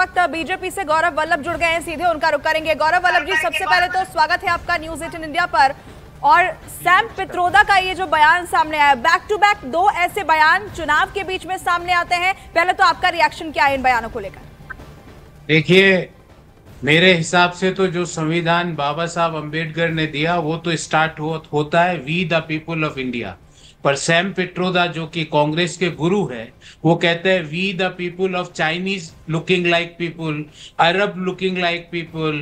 वक्त बीजेपी से गौरव वल्लभ जुड़ गए हैं, सीधे उनका रुख करेंगे। गौरव वल्लभ जी, सबसे पहले तो स्वागत है आपका न्यूज 18 इंडिया पर। और सैम पित्रोदा का ये जो बयान सामने आया, बैक टू बैक दो ऐसे बयान चुनाव के बीच में सामने आते हैं, पहले तो आपका रिएक्शन क्या है इन बयानों को लेकर? देखिए, मेरे हिसाब से तो जो संविधान बाबा साहब अंबेडकर ने दिया वो तो स्टार्ट होता है we the people of India. पर सैम पित्रोदा जो कि कांग्रेस के गुरु है, वो कहते हैं we the people of Chinese looking like people, Arab looking like people,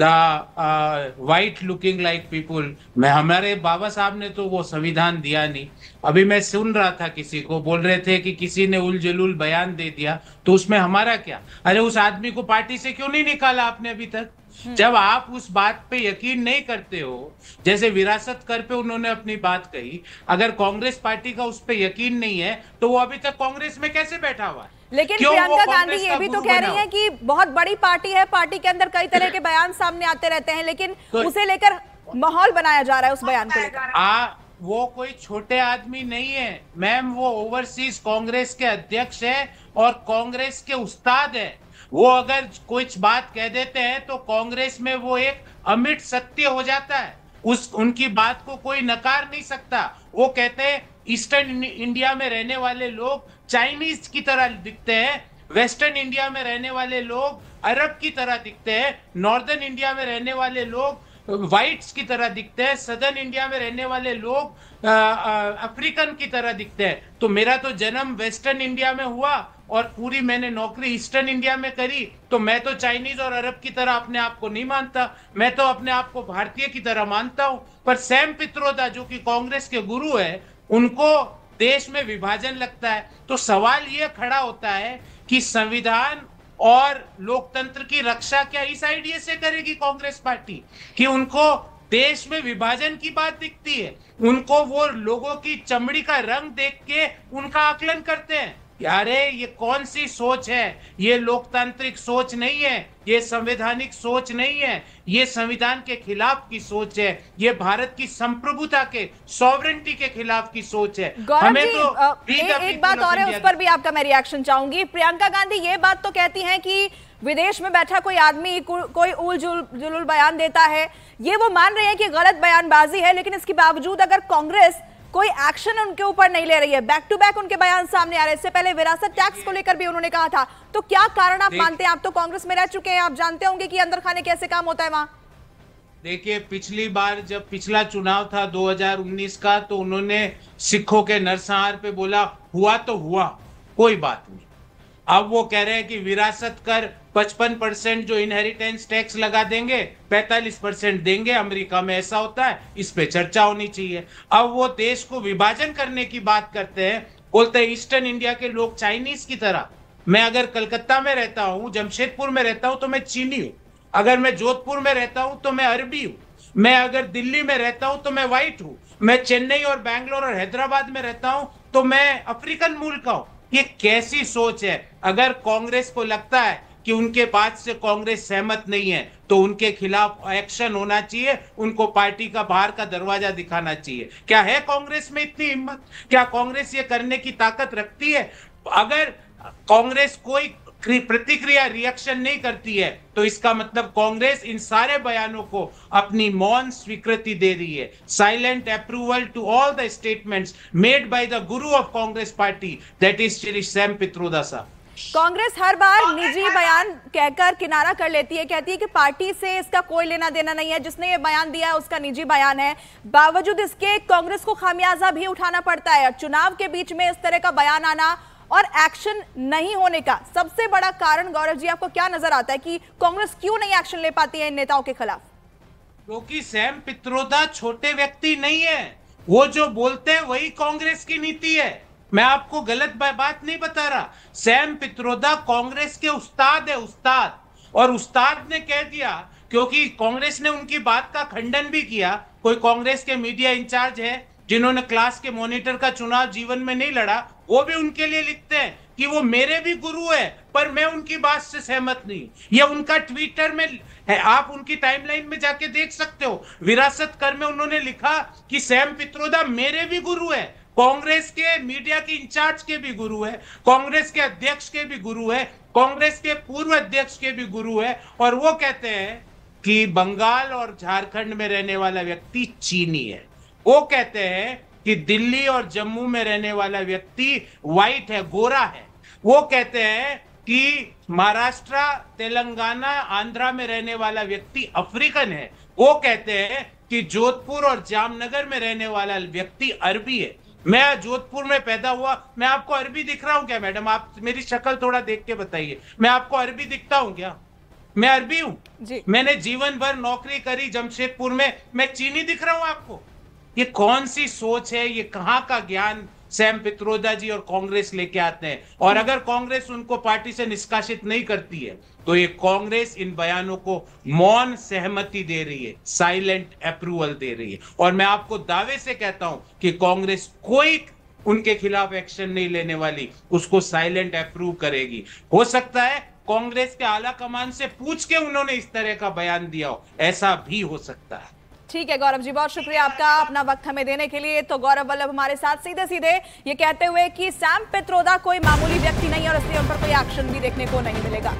the white looking like people. मैं हमारे बाबा साहब ने तो वो संविधान दिया नहीं। अभी मैं सुन रहा था, किसी को बोल रहे थे कि किसी ने उल जलूल बयान दे दिया, तो उसमें हमारा क्या? अरे उस आदमी को पार्टी से क्यों नहीं निकाला आपने अभी तक? जब आप उस बात पे यकीन नहीं करते हो, जैसे विरासत कर पे उन्होंने अपनी बात कही, अगर कांग्रेस पार्टी का उस पे यकीन नहीं है तो वो अभी तक कांग्रेस में कैसे बैठा हुआ है? लेकिन प्रियंका गांधी ये भी तो कह रही है कि बहुत बड़ी पार्टी है, पार्टी के अंदर कई तरह के बयान सामने आते रहते हैं, लेकिन उसे लेकर माहौल बनाया जा रहा है उस बयान को लेकर। वो कोई छोटे आदमी नहीं है मैम, वो ओवरसीज कांग्रेस के अध्यक्ष है और कांग्रेस के उस्ताद है। वो अगर कुछ बात कह देते हैं तो कांग्रेस में वो एक अमिट सत्य हो जाता है, उनकी बात को कोई नकार नहीं सकता। वो कहते हैं ईस्टर्न इंडिया में रहने वाले लोग चाइनीज की तरह दिखते हैं, वेस्टर्न इंडिया में रहने वाले लोग अरब की तरह दिखते हैं, नॉर्दर्न इंडिया में रहने वाले लोग व्हाइट्स की तरह दिखते हैं, सदर्न इंडिया में रहने वाले लोग अफ्रीकन की तरह दिखते हैं। तो मेरा तो जन्म वेस्टर्न इंडिया में हुआ और पूरी मैंने नौकरी ईस्टर्न इंडिया में करी, तो मैं तो चाइनीज और अरब की तरह अपने आप को नहीं मानता, मैं तो अपने आप को भारतीय की तरह मानता हूं। पर सैम पित्रोदा जो कि कांग्रेस के गुरु है, उनको देश में विभाजन लगता है। तो सवाल यह खड़ा होता है कि संविधान और लोकतंत्र की रक्षा क्या इस आइडिया से करेगी कांग्रेस पार्टी कि उनको देश में विभाजन की बात दिखती है? उनको वो लोगों की चमड़ी का रंग देख के उनका आकलन करते हैं। अरे ये कौन सी सोच है? ये लोकतांत्रिक सोच नहीं है, ये संवैधानिक सोच नहीं है, ये संविधान के खिलाफ की सोच है, ये भारत की संप्रभुता के, सॉवरेंटी के खिलाफ की सोच है। हमें तो एक बात और है, उस पर भी आपका मैं रिएक्शन चाहूंगी। प्रियंका गांधी ये बात तो कहती हैं कि विदेश में बैठा कोई आदमी कोई उल जुलूल बयान देता है, ये वो मान रहे हैं कि गलत बयानबाजी है, लेकिन इसके बावजूद अगर कांग्रेस कोई एक्शन उनके ऊपर नहीं ले रही है, बैक टू बैक उनके बयान सामने आ रहे हैं। इससे पहले विरासत टैक्स को लेकर भी उन्होंने कहा था। तो क्या कारण आप मानते हैं? आप तो कांग्रेस में रह चुके हैं, आप जानते होंगे कि अंदर खाने कैसे काम होता है वहां। देखिए, पिछली बार जब पिछला चुनाव था 2019 का, तो उन्होंने सिखों के नरसंहार पे बोला हुआ तो हुआ, कोई बात नहीं। अब वो कह रहे हैं कि विरासत कर 55% जो इनहेरिटेंस टैक्स लगा देंगे, 45% देंगे। अमेरिका में ऐसा होता है, इस पे चर्चा होनी चाहिए। अब वो देश को विभाजन करने की बात करते हैं, बोलते हैं ईस्टर्न इंडिया के लोग चाइनीज की तरह। मैं अगर कलकत्ता में रहता हूँ, जमशेदपुर में रहता हूँ तो मैं चीनी हूँ, अगर मैं जोधपुर में रहता हूँ तो मैं अरबी हूँ, मैं अगर दिल्ली में रहता हूँ तो मैं व्हाइट हूँ, मैं चेन्नई और बैंगलोर और हैदराबाद में रहता हूँ तो मैं अफ्रीकन मूल का हूँ। ये कैसी सोच है? अगर कांग्रेस को लगता है कि उनके बात से कांग्रेस सहमत नहीं है तो उनके खिलाफ एक्शन होना चाहिए, उनको पार्टी का बाहर का दरवाजा दिखाना चाहिए। क्या है कांग्रेस में इतनी हिम्मत? क्या कांग्रेस ये करने की ताकत रखती है? अगर कांग्रेस कोई प्रतिक्रिया रिएक्शन नहीं करती है तो इसका मतलब कांग्रेस इन सारे बयानों को अपनी मौन स्वीकृति दे रही है, silent approval to all the statements made by the guru of Congress party, that is Shri Sam Pitroda साहब। कांग्रेस हर बार निजी बयान कहकर किनारा कर लेती है, कहती है कि पार्टी से इसका कोई लेना देना नहीं है, जिसने ये बयान दिया है उसका निजी बयान है। बावजूद इसके कांग्रेस को खामियाजा भी उठाना पड़ता है। चुनाव के बीच में इस तरह का बयान आना और एक्शन नहीं होने का सबसे बड़ा कारण, गौरव जी, आपको क्या नजर आता है कि कांग्रेस क्यों नहीं एक्शन ले पाती है इन नेताओं के खिलाफ? क्योंकि सैम पित्रोदा छोटे व्यक्ति नहीं है, वो जो बोलते हैं वही कांग्रेस की नीति है। मैं आपको गलत बात नहीं बता रहा। सैम पित्रोदा कांग्रेस के उस्ताद है, उस्ताद। और उस्ताद ने कह दिया, क्योंकि कांग्रेस ने उनकी बात का खंडन भी किया। कोई कांग्रेस के मीडिया इंचार्ज है जिन्होंने क्लास के मॉनिटर का चुनाव जीवन में नहीं लड़ा, वो भी उनके लिए लिखते हैं कि वो मेरे भी गुरु है पर मैं उनकी बात से सहमत नहीं। ये उनका ट्विटर में है, आप उनकी टाइमलाइन में जाके देख सकते हो। विरासत कर में उन्होंने लिखा कि सैम पित्रोदा मेरे भी गुरु है, कांग्रेस के मीडिया के इंचार्ज के भी गुरु है, कांग्रेस के अध्यक्ष के भी गुरु है, कांग्रेस के पूर्व अध्यक्ष के भी गुरु है, और वो कहते हैं कि बंगाल और झारखंड में रहने वाला व्यक्ति चीनी है। वो कहते हैं कि दिल्ली और जम्मू में रहने वाला व्यक्ति व्हाइट है, गोरा है। वो कहते हैं कि महाराष्ट्र, तेलंगाना, आंध्रा में रहने वाला व्यक्ति अफ्रीकन है। वो कहते हैं कि जोधपुर और जामनगर में रहने वाला व्यक्ति अरबी है। मैं जोधपुर में पैदा हुआ, मैं आपको अरबी दिख रहा हूं क्या मैडम? आप मेरी शक्ल थोड़ा देख के बताइए, मैं आपको अरबी दिखता हूं क्या? मैं अरबी हूं। मैंने जीवन भर नौकरी करी जमशेदपुर में, मैं चीनी दिख रहा हूं आपको? ये कौन सी सोच है? ये कहां का ज्ञान सैम पित्रोदा जी और कांग्रेस लेके आते हैं? और अगर कांग्रेस उनको पार्टी से निष्कासित नहीं करती है तो ये कांग्रेस इन बयानों को मौन सहमति दे रही है, साइलेंट अप्रूवल दे रही है। और मैं आपको दावे से कहता हूं कि कांग्रेस कोई उनके खिलाफ एक्शन नहीं लेने वाली, उसको साइलेंट अप्रूव करेगी। हो सकता है कांग्रेस के आला कमान से पूछ के उन्होंने इस तरह का बयान दिया हो, ऐसा भी हो सकता है। ठीक है गौरव जी, बहुत शुक्रिया आपका अपना वक्त हमें देने के लिए। तो गौरव वल्लभ हमारे साथ सीधे सीधे ये कहते हुए कि सैम पित्रोदा कोई मामूली व्यक्ति नहीं और इसलिए उन पर कोई एक्शन भी देखने को नहीं मिलेगा।